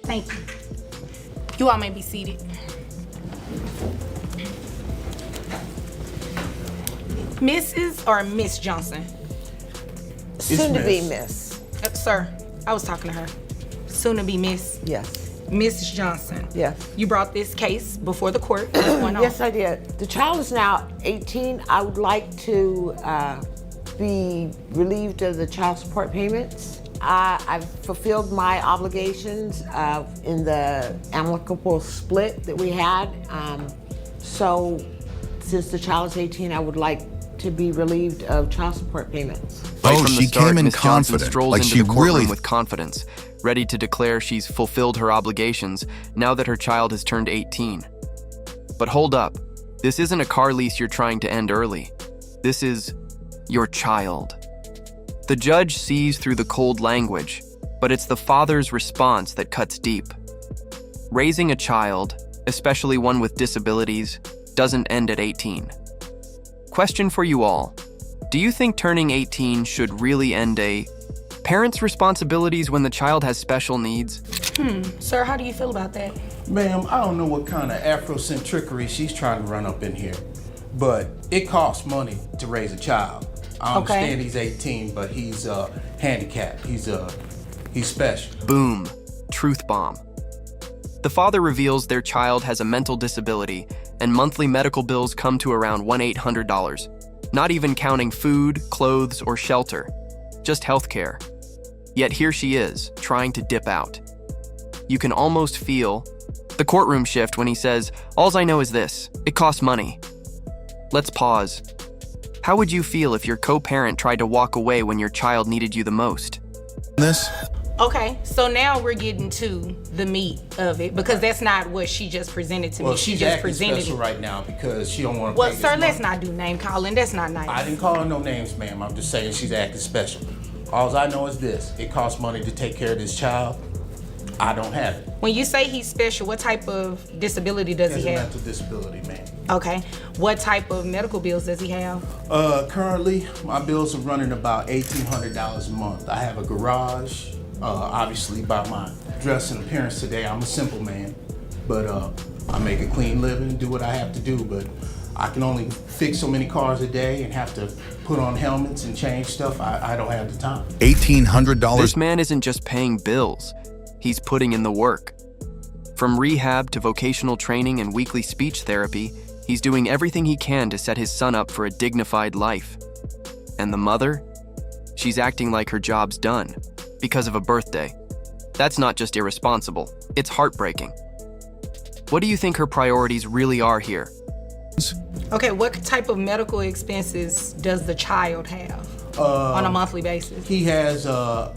Thank you. You all may be seated. Mrs. or Miss Johnson? Soon to be Miss. Sir, I was talking to her. Soon to be Miss. Yes. Mrs. Johnson. Yes. You brought this case before the court. What's going on? Yes, I did. The child is now 18. I would like to be relieved of the child support payments. I've fulfilled my obligations in the amicable split that we had. So since the child is 18, I would like to be relieved of child support payments. Right Oh, from the she start, came in Ms. Johnson confident, strolls like into she the courtroom really- with confidence, ready to declare she's fulfilled her obligations now that her child has turned 18. But hold up, this isn't a car lease you're trying to end early. This is your child. The judge sees through the cold language, but it's the father's response that cuts deep. Raising a child, especially one with disabilities, doesn't end at 18. Question for you all. Do you think turning 18 should really end a parent's responsibilities when the child has special needs? Sir, how do you feel about that? Ma'am, I don't know what kind of Afrocentrickery she's trying to run up in here, but it costs money to raise a child. I understand he's 18, but he's handicapped. He's special. Boom. Truth bomb. The father reveals their child has a mental disability and monthly medical bills come to around $1,800, not even counting food, clothes, or shelter, just healthcare. Yet here she is, trying to dip out. You can almost feel the courtroom shift when he says, "Alls I know is this, it costs money." Let's pause. How would you feel if your co-parent tried to walk away when your child needed you the most? This? Okay, so now we're getting to the meat of it because that's not what she just presented to Well, me. She she's just acting presented special it. right now because she don't want to Well, pay this sir, money. let's not do name calling. That's not nice. I didn't call her no names, ma'am. I'm just saying she's acting special. All I know is this. It costs money to take care of this child. I don't have it. When you say he's special, what type of disability does He he has a have? mental disability, ma'am. Okay. What type of medical bills does he have? Currently, my bills are running about $1,800 a month. I have a garage. Obviously, by my dress and appearance today, I'm a simple man. But I make a clean living, do what I have to do. But I can only fix so many cars a day and have to put on helmets and change stuff. I don't have the time. $1,800? This man isn't just paying bills, he's putting in the work. From rehab to vocational training and weekly speech therapy, he's doing everything he can to set his son up for a dignified life. And the mother? She's acting like her job's done because of a birthday. That's not just irresponsible, it's heartbreaking. What do you think her priorities really are here? Okay, what type of medical expenses does the child have on a monthly basis? He has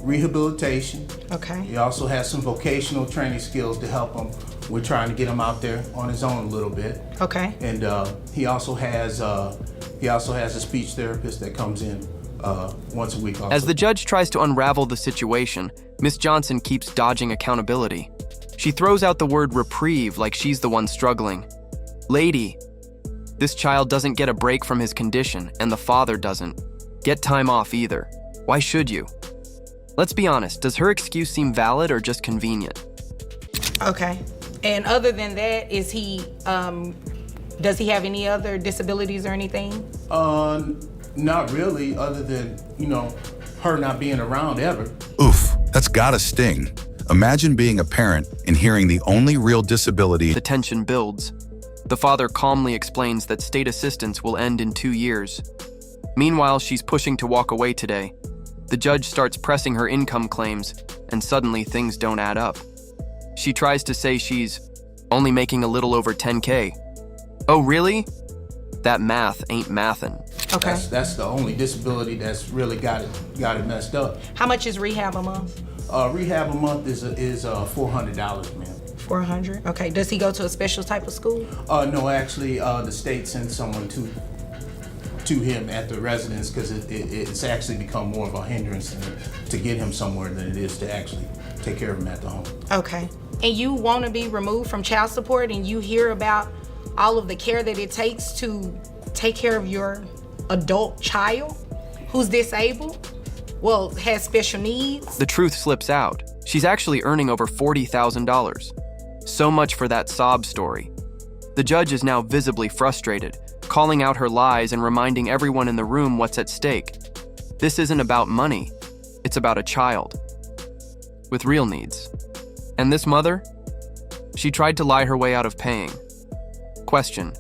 rehabilitation. Okay. He also has some vocational training skills to help him. We're trying to get him out there on his own a little bit. Okay. And he also has a speech therapist that comes in once a week. Also. As the judge tries to unravel the situation, Miss Johnson keeps dodging accountability. She throws out the word reprieve like she's the one struggling. Lady, this child doesn't get a break from his condition, and the father doesn't get time off either. Why should you? Let's be honest, does her excuse seem valid or just convenient? Okay. And other than that, does he have any other disabilities or anything? Not really, other than, her not being around ever. Oof, that's gotta sting. Imagine being a parent and hearing the only real disability. The tension builds. The father calmly explains that state assistance will end in 2 years. Meanwhile, she's pushing to walk away today. The judge starts pressing her income claims, and suddenly things don't add up. She tries to say she's only making a little over 10K. Oh, really? That math ain't mathin'. Okay. That's the only disability that's really got it messed up. How much is rehab a month? Rehab a month is $400, ma'am. 400. Okay. Does he go to a special type of school? No, actually, the state sends someone to him at the residence because it's actually become more of a hindrance to get him somewhere than it is to actually take care of him at the home. Okay. And you want to be removed from child support, and you hear about all of the care that it takes to take care of your adult child who's disabled, well, has special needs? The truth slips out. She's actually earning over $40,000. So much for that sob story. The judge is now visibly frustrated, calling out her lies and reminding everyone in the room what's at stake. This isn't about money, it's about a child with real needs. And this mother? She tried to lie her way out of paying. Question: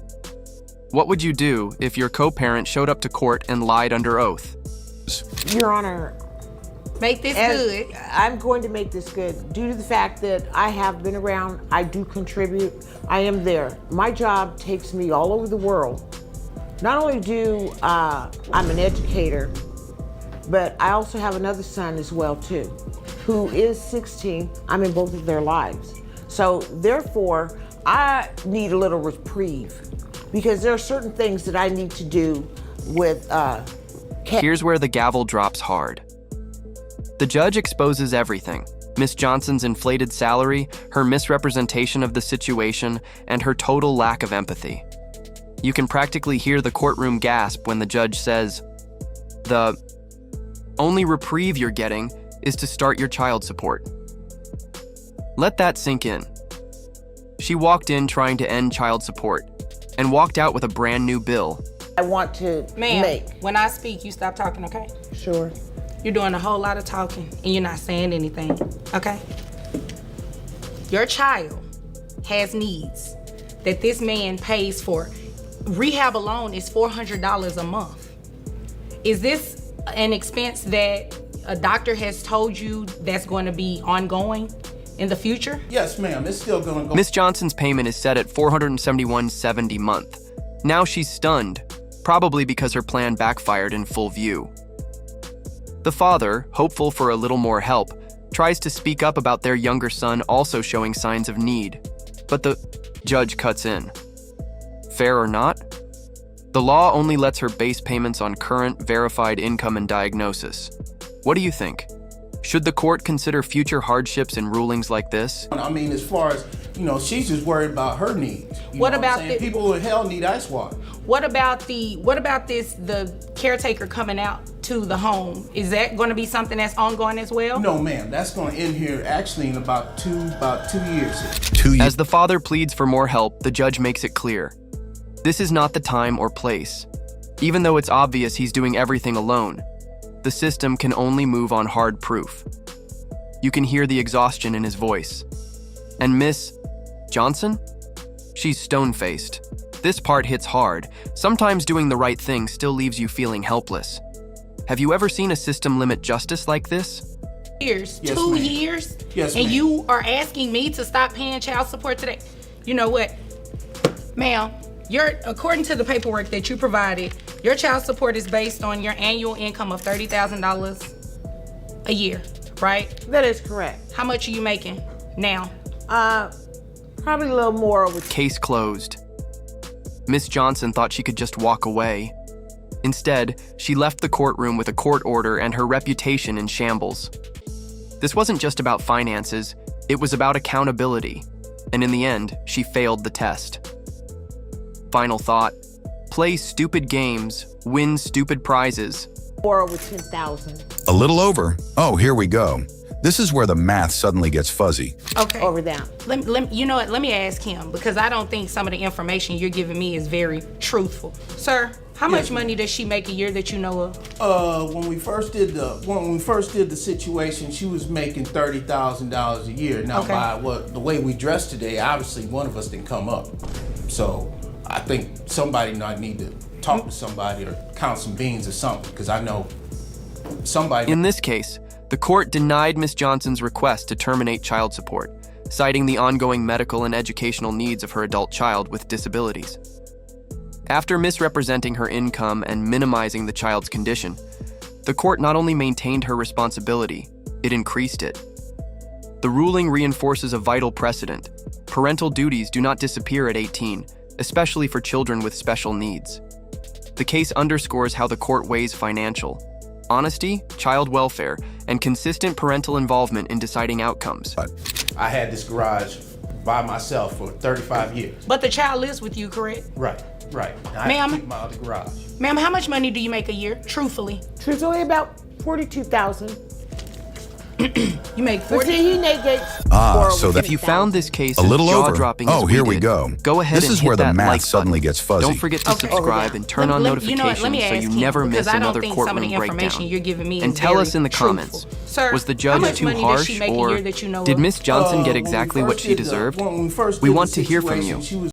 what would you do if your co-parent showed up to court and lied under oath? Your Honor, Make this good. I'm going to make this good. Due to the fact that I have been around, I do contribute, I am there. My job takes me all over the world. Not only do I'm an educator, but I also have another son as well too, who is 16. I'm in both of their lives. So therefore, I need a little reprieve because there are certain things that I need to do with Here's where the gavel drops hard. The judge exposes everything: Miss Johnson's inflated salary, her misrepresentation of the situation, and her total lack of empathy. You can practically hear the courtroom gasp when the judge says, "The only reprieve you're getting is to start your child support." Let that sink in. She walked in trying to end child support and walked out with a brand new bill. I want to Ma'am, make. when I speak, you stop talking, okay? Sure. You're doing a whole lot of talking and you're not saying anything, okay? Your child has needs that this man pays for. Rehab alone is $400 a month. Is this an expense that a doctor has told you that's going to be ongoing in the future? Yes, ma'am, it's still gonna go. Miss Johnson's payment is set at $471.70 a month. Now she's stunned, probably because her plan backfired in full view. The father, hopeful for a little more help, tries to speak up about their younger son also showing signs of need, but the judge cuts in. Fair or not? The law only lets her base payments on current, verified income and diagnosis. What do you think? Should the court consider future hardships in rulings like this? I mean, as far as, she's just worried about her needs. What about the people in hell need ice water? What about the caretaker coming out to the home? Is that going to be something that's ongoing as well? No, ma'am, that's going to end here actually in about 2 years. 2 years. As the father pleads for more help, the judge makes it clear. This is not the time or place. Even though it's obvious he's doing everything alone, the system can only move on hard proof. You can hear the exhaustion in his voice. And Miss Johnson? She's stone-faced. This part hits hard. Sometimes doing the right thing still leaves you feeling helpless. Have you ever seen a system limit justice like this? Years, Yes, 2 ma'am. years? Yes, and ma'am. you are asking me to stop paying child support today? You know what? Ma'am, according to the paperwork that you provided, your child support is based on your annual income of $30,000 a year, right? That is correct. How much are you making now? Probably a little more over. Case closed. Miss Johnson thought she could just walk away. Instead, she left the courtroom with a court order and her reputation in shambles. This wasn't just about finances, it was about accountability. And in the end, she failed the test. Final thought: play stupid games, win stupid prizes. More over 10,000 A little over. Oh, here we go. This is where the math suddenly gets fuzzy. Okay. over that. You know what? Let me ask him because I don't think some of the information you're giving me is very truthful. Sir, how much money does she make a year that you know of? When we first did the situation, she was making $30,000 a year. Now, Okay. by the way we dressed today, obviously one of us didn't come up. So I think somebody might need to talk to somebody or count some beans or something, because I know somebody. In this case, the court denied Miss Johnson's request to terminate child support, citing the ongoing medical and educational needs of her adult child with disabilities. After misrepresenting her income and minimizing the child's condition, the court not only maintained her responsibility, it increased it. The ruling reinforces a vital precedent. Parental duties do not disappear at 18, especially for children with special needs. The case underscores how the court weighs financial, honesty, child welfare, and consistent parental involvement in deciding outcomes. I had this garage by myself for 35 years. But the child lives with you, correct? Right. I Ma'am? had to keep my other garage. Ma'am, how much money do you make a year, truthfully? Truthfully, about 42,000. You make But 40. see, he negates. So that If you found this case a little over. jaw-dropping Oh, as here we we did, go. go ahead This and is hit where the that math like suddenly button. gets fuzzy. Don't forget to Okay. subscribe and turn on You know what? notifications Let me so ask you him, never miss because I don't another think some of courtroom the information breakdown. you're giving me And is tell very us in the truthful. comments, Sir, was the how judge much too money does she harsh, make a or year that you know did of? Miss Johnson get When we exactly what first she did the- deserved? when we first We did the want to hear from situation, you. she was